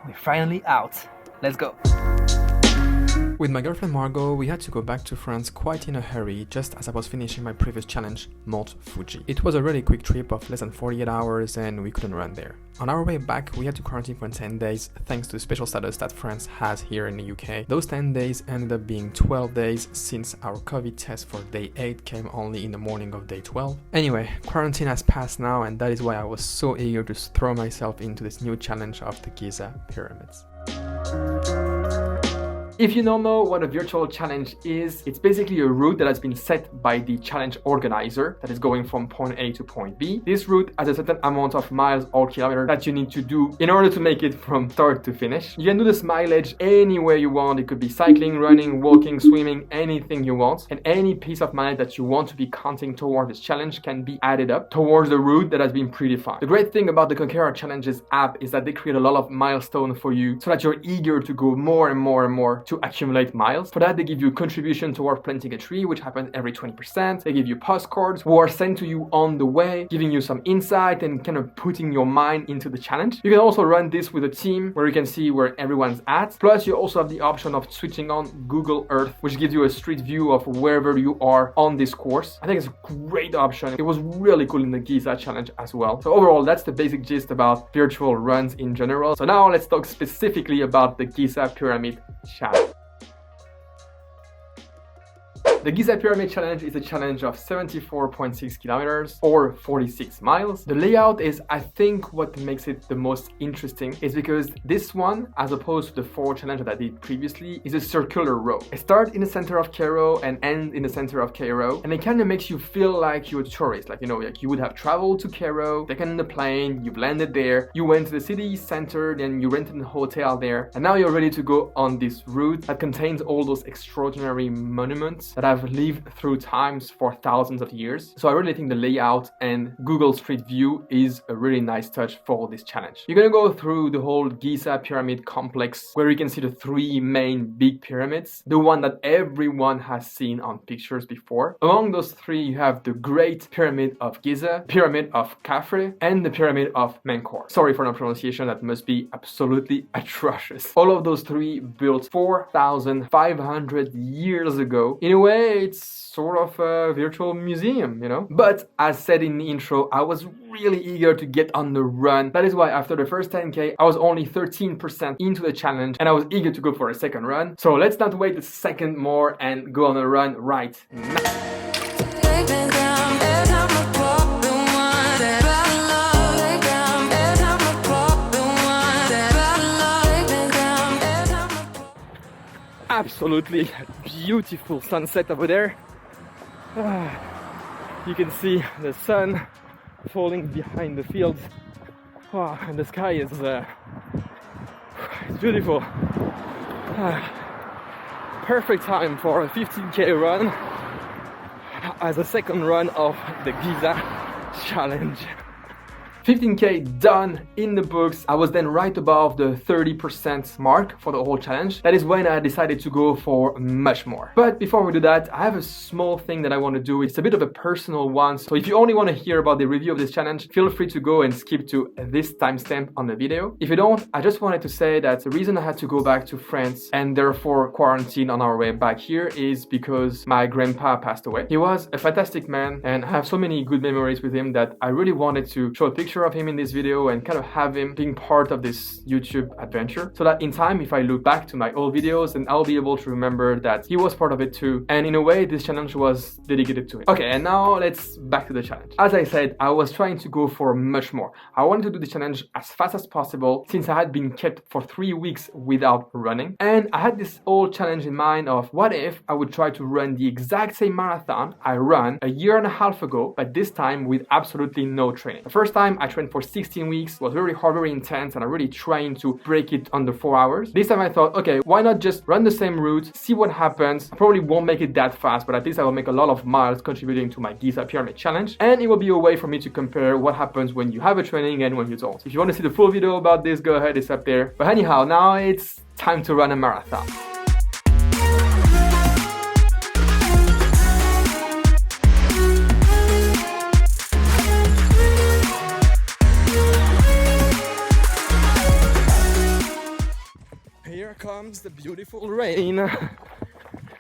we're finally out. Let's go. With my girlfriend Margot, we had to go back to France quite in a hurry just as I was finishing my previous challenge, Mount Fuji. It was a really quick trip of less than 48 hours and we couldn't run there. On our way back, we had to quarantine for 10 days thanks to the special status that France has here in the UK. Those 10 days ended up being 12 days since our COVID test for day 8 came only in the morning of day 12. Anyway, quarantine has passed now and that is why I was so eager to throw myself into this new challenge of the Giza Pyramids. If you don't know what a virtual challenge is, it's basically a route that has been set by the challenge organizer that is going from point A to point B. This route has a certain amount of miles or kilometers that you need to do in order to make it from start to finish. You can do this mileage anywhere you want. It could be cycling, running, walking, swimming, anything you want. And any piece of mileage that you want to be counting towards this challenge can be added up towards the route that has been predefined. The great thing about the Conqueror Challenges app is that they create a lot of milestones for you so that you're eager to go more and more and more to accumulate miles. For that, they give you a contribution towards planting a tree, which happens every 20%. They give you postcards who are sent to you on the way, giving you some insight and kind of putting your mind into the challenge. You can also run this with a team where you can see where everyone's at. Plus, you also have the option of switching on Google Earth, which gives you a street view of wherever you are on this course. I think it's a great option. It was really cool in the Giza challenge as well. So overall, that's the basic gist about virtual runs in general. So now let's talk specifically about the Giza Pyramid Challenge. The Giza Pyramid Challenge is a challenge of 74.6 kilometers or 46 miles. The layout is, I think, what makes it the most interesting is because this one, as opposed to the 4 challenges that I did previously, is a circular road. It starts in the center of Cairo and ends in the center of Cairo, and it kind of makes you feel like you're a tourist, like you would have traveled to Cairo, taken the plane, you've landed there, you went to the city center, then you rented a hotel there, and now you're ready to go on this route that contains all those extraordinary monuments that have lived through times for thousands of years. So I really think the layout and Google Street View is a really nice touch for this challenge. You're gonna go through the whole Giza Pyramid Complex where you can see the 3 main big pyramids, the one that everyone has seen on pictures before. Among those 3 you have the Great Pyramid of Giza, Pyramid of Khafre, and the Pyramid of Menkaure. Sorry for the pronunciation, that must be absolutely atrocious. All of those 3 built 4,500 years ago. In a way, it's sort of a virtual museum, But as said in the intro, I was really eager to get on the run. That is why after the first 10K, I was only 13% into the challenge and I was eager to go for a second run. So let's not wait a second more and go on a run right now. Absolutely beautiful sunset over there. You can see the sun falling behind the fields. And the sky is it's beautiful. Perfect time for a 15K run as a second run of the Giza Challenge. 15K done in the books. I was then right above the 30% mark for the whole challenge. That is when I decided to go for much more. But before we do that, I have a small thing that I want to do. It's a bit of a personal one. So if you only want to hear about the review of this challenge, feel free to go and skip to this timestamp on the video. If you don't, I just wanted to say that the reason I had to go back to France and therefore quarantine on our way back here is because my grandpa passed away. He was a fantastic man and I have so many good memories with him that I really wanted to show a picture of him in this video and kind of have him being part of this YouTube adventure so that in time, if I look back to my old videos, then I'll be able to remember that he was part of it too. And in a way, this challenge was dedicated to him. Okay, and now let's back to the challenge. As I said, I was trying to go for much more. I wanted to do the challenge as fast as possible since I had been kept for 3 weeks without running. And I had this old challenge in mind of what if I would try to run the exact same marathon I ran a year and a half ago, but this time with absolutely no training. The first time I trained for 16 weeks, was very hard, very intense, and I'm really trying to break it under 4 hours. This time I thought, okay, why not just run the same route, see what happens. I probably won't make it that fast, but at least I will make a lot of miles contributing to my Giza Pyramid Challenge, and it will be a way for me to compare what happens when you have a training and when you don't. If you want to see the full video about this, go ahead, it's up there. But anyhow, now it's time to run a marathon. comes the beautiful rain.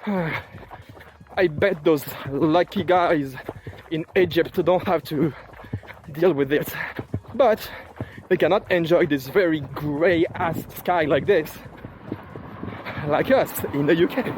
I bet those lucky guys in Egypt don't have to deal with it, but they cannot enjoy this very grey-ass sky like this, like us in the UK.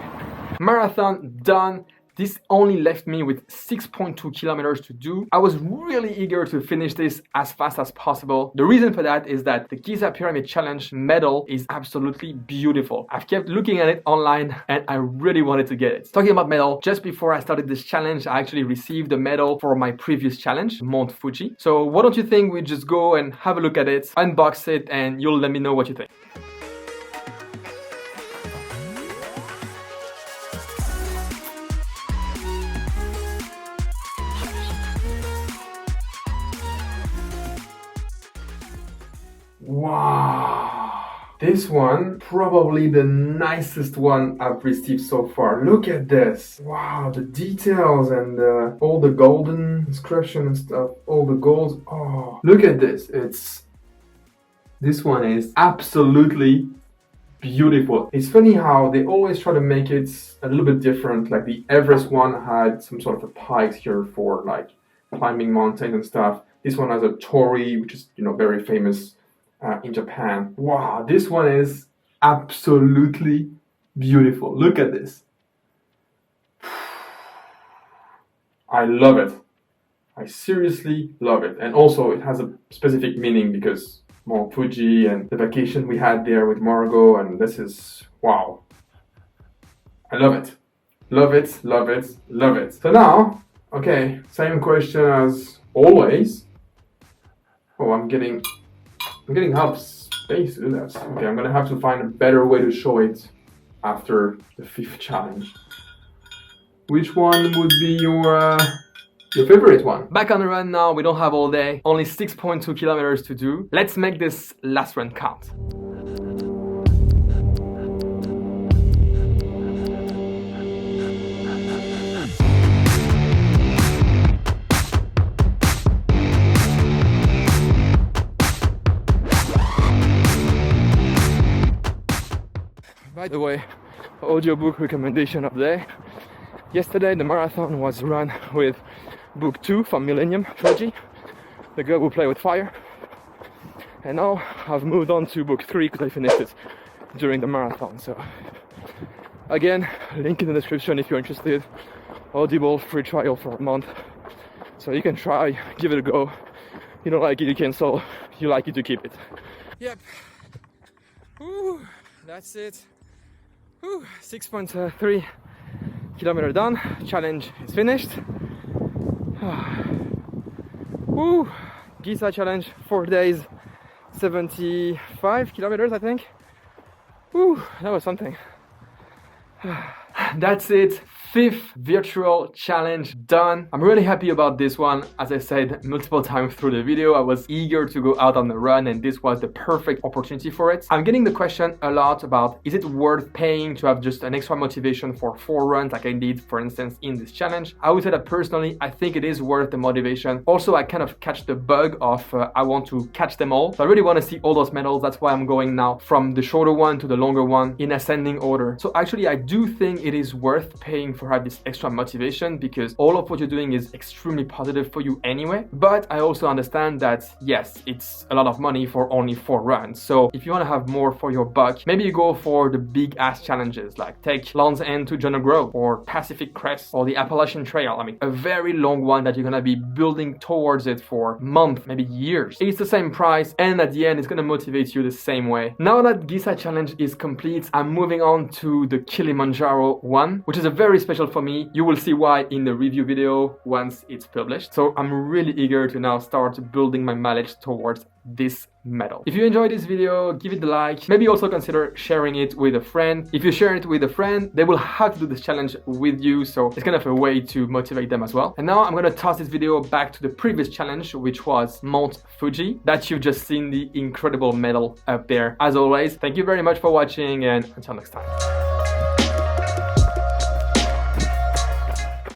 Marathon done. This only left me with 6.2 kilometers to do. I was really eager to finish this as fast as possible. The reason for that is that the Giza Pyramid Challenge medal is absolutely beautiful. I've kept looking at it online and I really wanted to get it. Talking about medal, just before I started this challenge, I actually received a medal for my previous challenge, Mount Fuji. So why don't you think we just go and have a look at it, unbox it, and you'll let me know what you think. Wow, this one, probably the nicest one I've received so far. Look at this. Wow, the details and all the golden inscription and stuff, all the golds. Oh, look at this. This one is absolutely beautiful. It's funny how they always try to make it a little bit different. Like the Everest one had some sort of a pikes here for like climbing mountains and stuff. This one has a torii, which is, you know, very famous in Japan. Wow, this one is absolutely beautiful. Look at this. I love it. I seriously love it. And also it has a specific meaning because Mount Fuji and the vacation we had there with Margot, and this is, wow. I love it. Love it, love it, love it. So now, okay, same question as always. Oh, I'm getting half space to do that. Okay, I'm gonna have to find a better way to show it after the 5th challenge. Which one would be your favorite one? Back on the run now, we don't have all day. Only 6.2 kilometers to do. Let's make this last run count. By the way, audiobook recommendation of the day. Yesterday the marathon was run with book 2 from Millennium Trilogy, The Girl Who Played with Fire. And now I've moved on to book 3 because I finished it during the marathon. So again, link in the description if you're interested. Audible free trial for a month. So you can try, give it a go. You don't like it, you cancel. You like it, you keep it. Yep. Ooh, that's it. 6.3 kilometer done. Challenge is finished. Woo! Giza challenge, 4 days, 75 kilometers, I think. Woo! That was something. That's it. 5th virtual challenge done. I'm really happy about this one. As I said multiple times through the video, I was eager to go out on the run and this was the perfect opportunity for it. I'm getting the question a lot about, is it worth paying to have just an extra motivation for 4 runs like I did, for instance, in this challenge? I would say that personally, I think it is worth the motivation. Also, I kind of catch the bug of I want to catch them all. So I really want to see all those medals. That's why I'm going now from the shorter one to the longer one in ascending order. So actually, I do think it is worth paying for have this extra motivation because all of what you're doing is extremely positive for you anyway. But I also understand that yes, it's a lot of money for only 4 runs. So if you want to have more for your buck, maybe you go for the big ass challenges like take Land's End to John O'Groats or Pacific Crest or the Appalachian Trail. I mean, a very long one that you're gonna be building towards it for months, maybe years. It's the same price and at the end it's gonna motivate you the same way. Now that Giza challenge is complete, I'm moving on to the Kilimanjaro one, which is a very special for me. You will see why in the review video once it's published. So I'm really eager to now start building my mileage towards this medal. If you enjoyed this video, give it a like. Maybe also consider sharing it with a friend. If you share it with a friend, they will have to do this challenge with you, so it's kind of a way to motivate them as well. And now I'm gonna toss this video back to the previous challenge, which was Mount Fuji, that you've just seen the incredible medal up there. As always, thank you very much for watching and until next time.